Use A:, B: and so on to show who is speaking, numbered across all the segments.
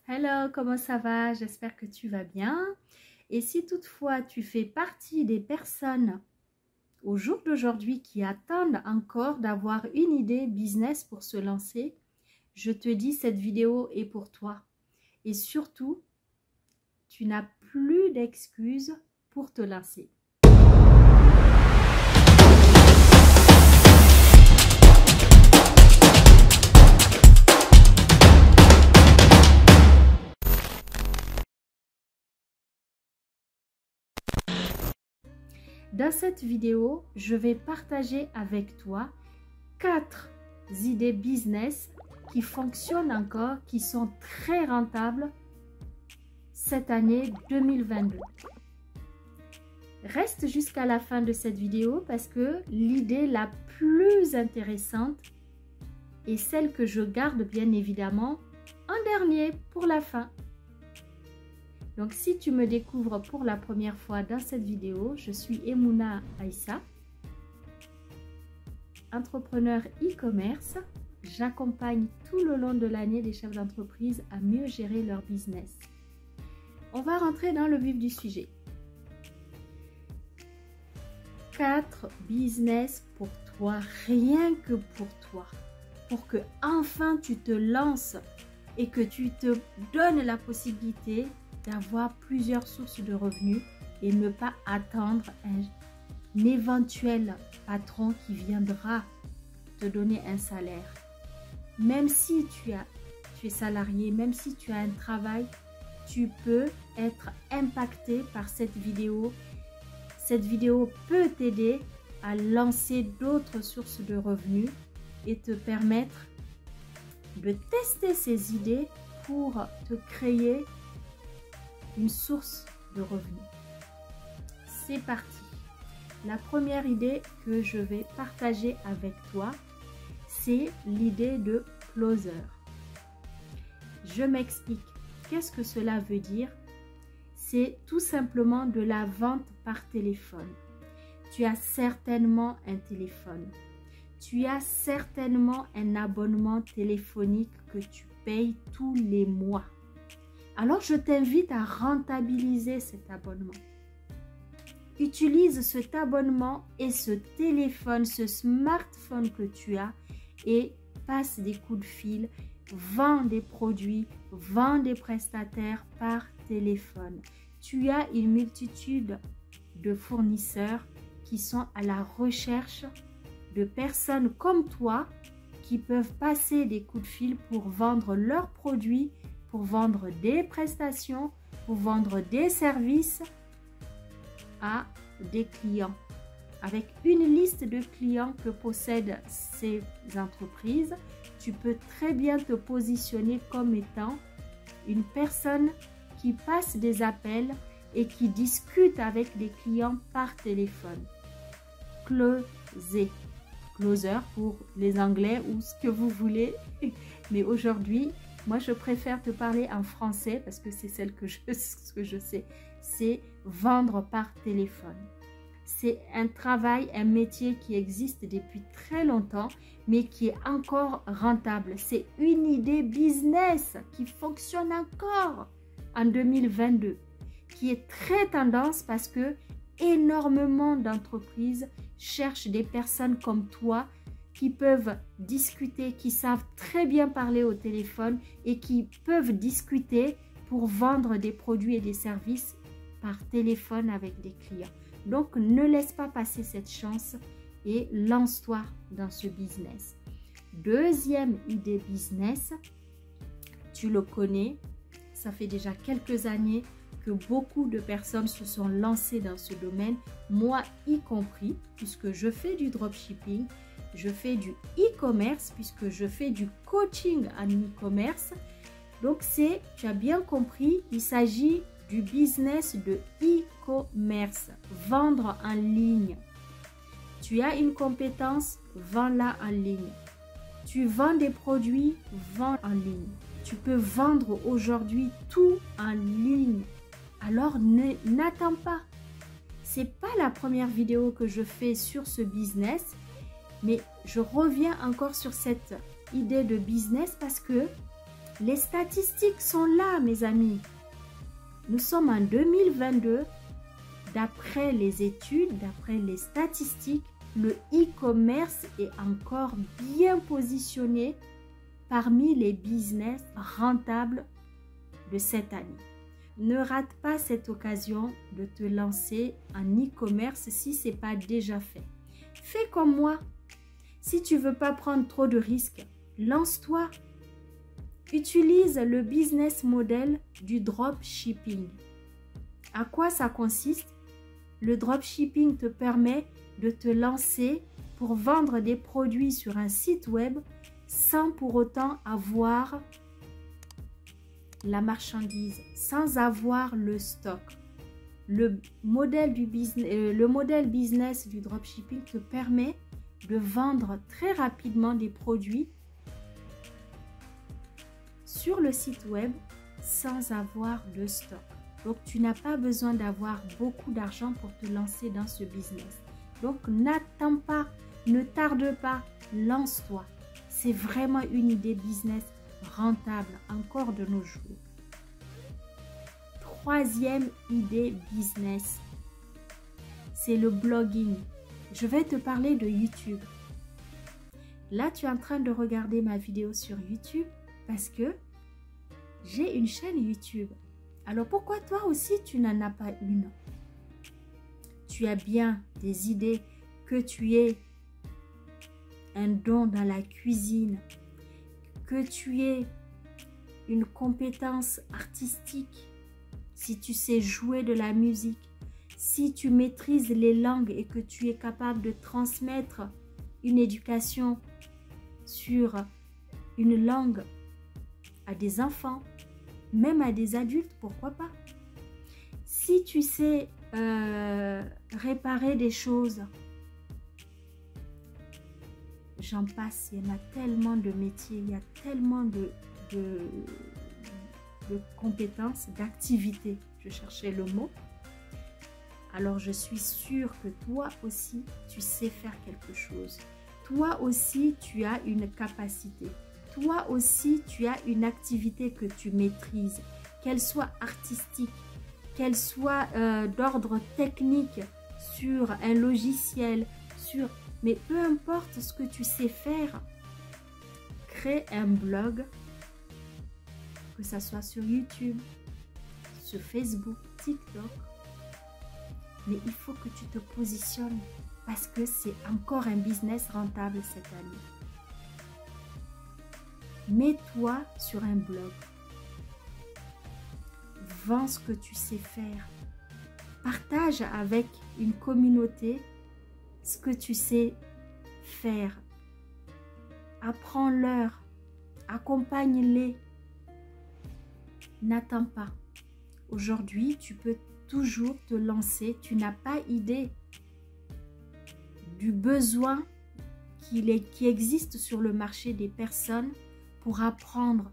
A: Hello, comment ça va? J'espère que tu vas bien. Et si toutefois tu fais partie des personnes au jour d'aujourd'hui qui attendent encore d'avoir une idée business pour se lancer, je te dis cette vidéo est pour toi. Et surtout, tu n'as plus d'excuses pour te lancer. Dans cette vidéo, je vais partager avec toi 4 idées business qui fonctionnent encore, qui sont très rentables cette année 2022. Reste jusqu'à la fin de cette vidéo parce que l'idée la plus intéressante est celle que je garde bien évidemment en dernier pour la fin. Donc, si tu me découvres pour la première fois dans cette vidéo, je suis Emouna Aïssa, entrepreneur e-commerce. J'accompagne tout le long de l'année les chefs d'entreprise à mieux gérer leur business. On va rentrer dans le vif du sujet. 4 business pour toi, rien que pour toi, pour que enfin tu te lances et que tu te donnes la possibilité d'avoir plusieurs sources de revenus et ne pas attendre un éventuel patron qui viendra te donner un salaire. Même si tu es salarié, même si tu as un travail, tu peux être impacté par cette vidéo. Cette vidéo peut t'aider à lancer d'autres sources de revenus et te permettre de tester ces idées pour te créer une source de revenus. C'est parti. La première idée que je vais partager avec toi, c'est l'idée de closer. Je m'explique. Qu'est-ce que cela veut dire? C'est tout simplement de la vente par téléphone. Tu as certainement un téléphone. Tu as certainement un abonnement téléphonique que tu payes tous les mois. Alors, je t'invite à rentabiliser cet abonnement. Utilise cet abonnement et ce téléphone, ce smartphone que tu as et passe des coups de fil, vends des produits, vends des prestataires par téléphone. Tu as une multitude de fournisseurs qui sont à la recherche de personnes comme toi qui peuvent passer des coups de fil pour vendre leurs produits, pour vendre des prestations, pour vendre des services à des clients. Avec une liste de clients que possèdent ces entreprises, tu peux très bien te positionner comme étant une personne qui passe des appels et qui discute avec des clients par téléphone. Closer pour les Anglais ou ce que vous voulez. Mais aujourd'hui, moi, je préfère te parler en français parce que c'est ce que je sais. C'est vendre par téléphone. C'est un travail, un métier qui existe depuis très longtemps, mais qui est encore rentable. C'est une idée business qui fonctionne encore en 2022, qui est très tendance parce que énormément d'entreprises cherchent des personnes comme toi qui peuvent discuter, qui savent très bien parler au téléphone et qui peuvent discuter pour vendre des produits et des services par téléphone avec des clients. Donc, ne laisse pas passer cette chance et lance-toi dans ce business. Deuxième idée business, tu le connais, ça fait déjà quelques années que beaucoup de personnes se sont lancées dans ce domaine, moi y compris, puisque je fais du dropshipping, je fais du e-commerce, puisque je fais du coaching en e-commerce. Donc, tu as bien compris, il s'agit du business de e-commerce, vendre en ligne. Tu as une compétence, vends-la en ligne. Tu vends des produits, vends en ligne. Tu peux vendre aujourd'hui tout en ligne. Alors, n'attends pas. C'est pas la première vidéo que je fais sur ce business, mais je reviens encore sur cette idée de business parce que Les statistiques sont là, mes amis. Nous sommes en 2022. D'après les études, d'après les statistiques, le e-commerce est encore bien positionné parmi les business rentables de cette année. Ne rate pas cette occasion de te lancer en e-commerce si ce n'est pas déjà fait. Fais comme moi. Si tu ne veux pas prendre trop de risques, lance-toi. Utilise le business model du dropshipping. À quoi ça consiste? Le dropshipping te permet de te lancer pour vendre des produits sur un site web sans pour autant avoir la marchandise, sans avoir le stock. Le modèle business du dropshipping te permet de vendre très rapidement des produits sur le site web sans avoir de stock. Donc, tu n'as pas besoin d'avoir beaucoup d'argent pour te lancer dans ce business. Donc, n'attends pas, ne tarde pas, lance-toi. C'est vraiment une idée business rentable encore de nos jours. Troisième idée business, c'est le blogging. Je vais te parler de YouTube. Là, tu es en train de regarder ma vidéo sur YouTube parce que j'ai une chaîne YouTube. Alors, pourquoi toi aussi, tu n'en as pas une? Tu as bien des idées, que tu aies un don dans la cuisine, que tu aies une compétence artistique, si tu sais jouer de la musique, si tu maîtrises les langues et que tu es capable de transmettre une éducation sur une langue à des enfants, même à des adultes, pourquoi pas? Si tu sais réparer des choses, j'en passe, il y en a tellement de métiers, il y a tellement de compétences, d'activités, je cherchais le mot. Alors je suis sûre que toi aussi, tu sais faire quelque chose. Toi aussi, tu as une capacité. Toi aussi, tu as une activité que tu maîtrises, qu'elle soit artistique, qu'elle soit d'ordre technique, sur un logiciel, mais peu importe ce que tu sais faire, crée un blog, que ça soit sur YouTube, sur Facebook, TikTok. Mais il faut que tu te positionnes parce que c'est encore un business rentable cette année. Mets-toi sur un blog. Vends ce que tu sais faire. Partage avec une communauté ce que tu sais faire. Apprends-leur. Accompagne-les. N'attends pas. Aujourd'hui, tu peux toujours te lancer. Tu n'as pas idée du besoin qui existe sur le marché des personnes pour apprendre,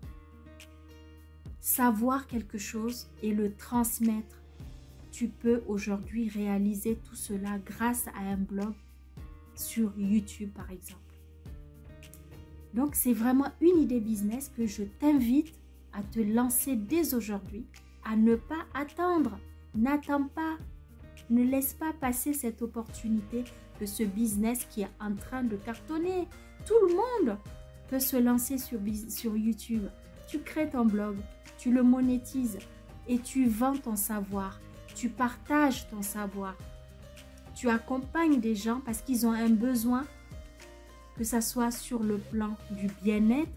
A: savoir quelque chose et le transmettre. Tu peux aujourd'hui réaliser tout cela grâce à un blog sur YouTube, par exemple. Donc, c'est vraiment une idée business que je t'invite à te lancer dès aujourd'hui, à ne pas attendre. N'attends pas, ne laisse pas passer cette opportunité de ce business qui est en train de cartonner. Tout le monde peut se lancer sur YouTube. Tu crées ton blog, tu le monétises et tu vends ton savoir. Tu partages ton savoir. Tu accompagnes des gens parce qu'ils ont un besoin, que ça soit sur le plan du bien-être,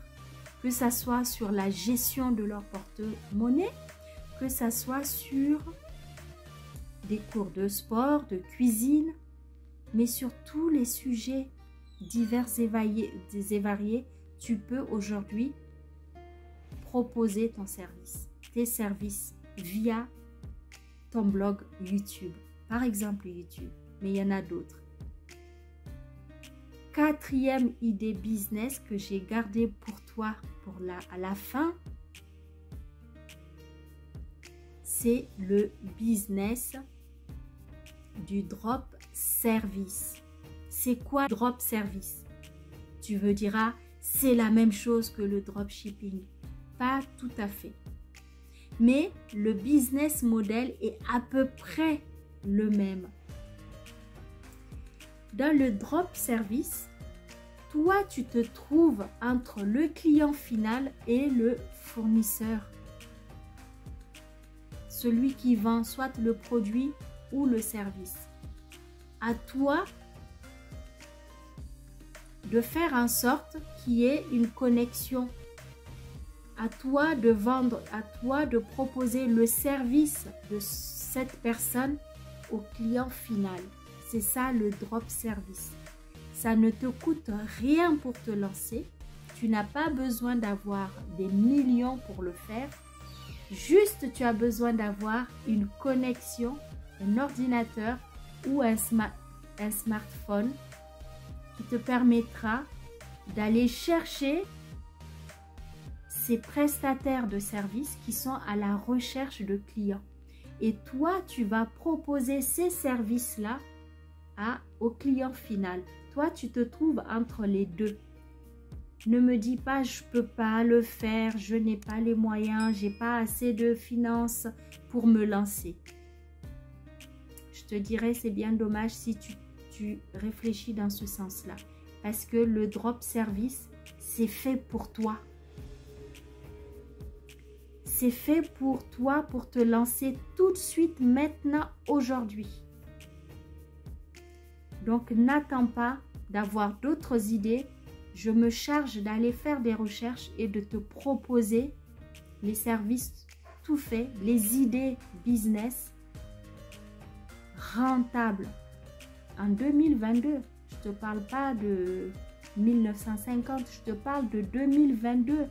A: que ça soit sur la gestion de leur porte-monnaie, que ça soit sur des cours de sport, de cuisine, mais sur tous les sujets divers et variés, tu peux aujourd'hui proposer ton service, tes services via ton blog YouTube. Par exemple YouTube, mais il y en a d'autres. Quatrième idée business que j'ai gardée pour toi à la fin, c'est le business du drop service. C'est quoi drop service? Tu me diras, c'est la même chose que le dropshipping. pas tout à fait. Mais le business model est à peu près le même. Dans le drop service, toi, tu te trouves entre le client final et le fournisseur. Celui qui vend soit le produit ou le service. À toi de faire en sorte qu'il y ait une connexion. À toi de vendre, à toi de proposer le service de cette personne au client final. C'est ça le drop service. Ça ne te coûte rien pour te lancer. Tu n'as pas besoin d'avoir des millions pour le faire. Juste, tu as besoin d'avoir une connexion, un ordinateur ou un smartphone qui te permettra d'aller chercher ces prestataires de services qui sont à la recherche de clients. Et toi, tu vas proposer ces services-là au client final. Toi, tu te trouves entre les deux. Ne me dis pas, je ne peux pas le faire, je n'ai pas les moyens, je n'ai pas assez de finances pour me lancer. Je te dirais, c'est bien dommage si tu réfléchis dans ce sens-là. Parce que le drop service, c'est fait pour toi. C'est fait pour toi, pour te lancer tout de suite, maintenant, aujourd'hui. Donc, n'attends pas d'avoir d'autres idées. Je me charge d'aller faire des recherches et de te proposer les services tout faits, les idées business rentables. En 2022, je ne te parle pas de 1950, je te parle de 2022.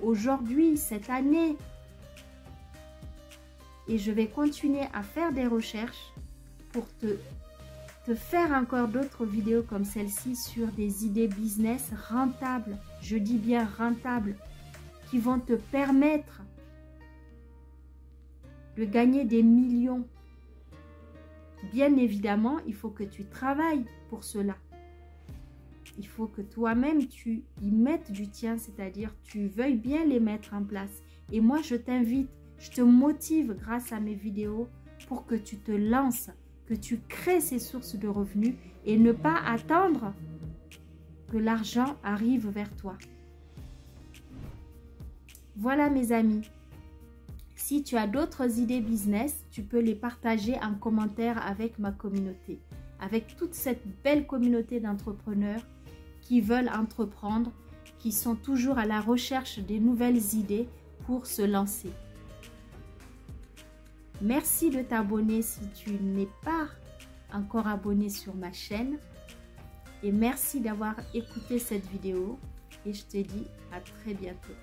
A: Aujourd'hui, cette année. Et je vais continuer à faire des recherches pour te faire encore d'autres vidéos comme celle-ci sur des idées business rentables. Je dis bien rentables, qui vont te permettre de gagner des millions. Bien évidemment, il faut que tu travailles pour cela. Il faut que toi-même, tu y mettes du tien, c'est-à-dire tu veuilles bien les mettre en place. Et moi, je t'invite, je te motive grâce à mes vidéos pour que tu te lances, que tu crées ces sources de revenus et ne pas attendre que l'argent arrive vers toi. Voilà mes amis. Si tu as d'autres idées business, tu peux les partager en commentaire avec ma communauté, avec toute cette belle communauté d'entrepreneurs qui veulent entreprendre, qui sont toujours à la recherche des nouvelles idées pour se lancer. Merci de t'abonner si tu n'es pas encore abonné sur ma chaîne. Et merci d'avoir écouté cette vidéo. Et je te dis à très bientôt.